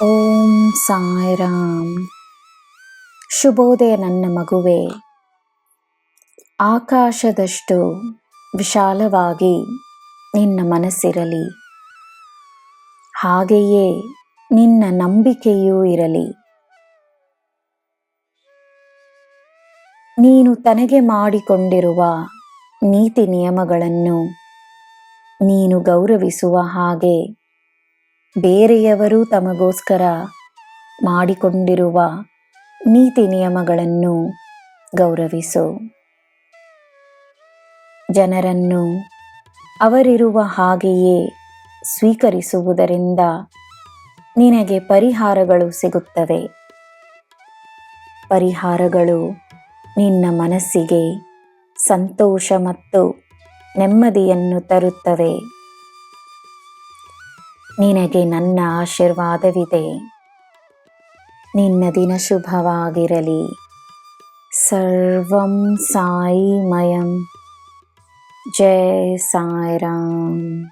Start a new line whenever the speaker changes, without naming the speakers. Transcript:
ಓಂ ಸಾಯಿರಾಮ್. ಶುಭೋದಯ ನನ್ನ ಮಗುವೆ. ಆಕಾಶದಷ್ಟು ವಿಶಾಲವಾಗಿ ನಿನ್ನ ಮನಸ್ಸಿರಲಿ, ಹಾಗೆಯೇ ನಿನ್ನ ನಂಬಿಕೆಯೂ ಇರಲಿ. ನೀನು ತನಗೆ ಮಾಡಿಕೊಂಡಿರುವ ನೀತಿ ನಿಯಮಗಳನ್ನು ನೀನು ಗೌರವಿಸುವ ಹಾಗೆ ಬೇರೆಯವರು ತಮಗೋಸ್ಕರ ಮಾಡಿಕೊಂಡಿರುವ ನೀತಿ ನಿಯಮಗಳನ್ನು ಗೌರವಿಸು. ಜನರನ್ನು ಅವರಿರುವ ಹಾಗೆಯೇ ಸ್ವೀಕರಿಸುವುದರಿಂದ ನಿನಗೆ ಪರಿಹಾರಗಳು ಸಿಗುತ್ತವೆ. ಪರಿಹಾರಗಳು ನಿನ್ನ ಮನಸ್ಸಿಗೆ ಸಂತೋಷ ಮತ್ತು ನೆಮ್ಮದಿಯನ್ನು ತರುತ್ತವೆ. ನಿನಗೆ ನನ್ನ ಆಶೀರ್ವಾದವಿದೆ. ನಿನ್ನ ದಿನ ಶುಭವಾಗಿರಲಿ. ಸರ್ವಂ ಸಾಯಿಮಯಂ. ಜೈ ಸಾಯಿರಾಮ್.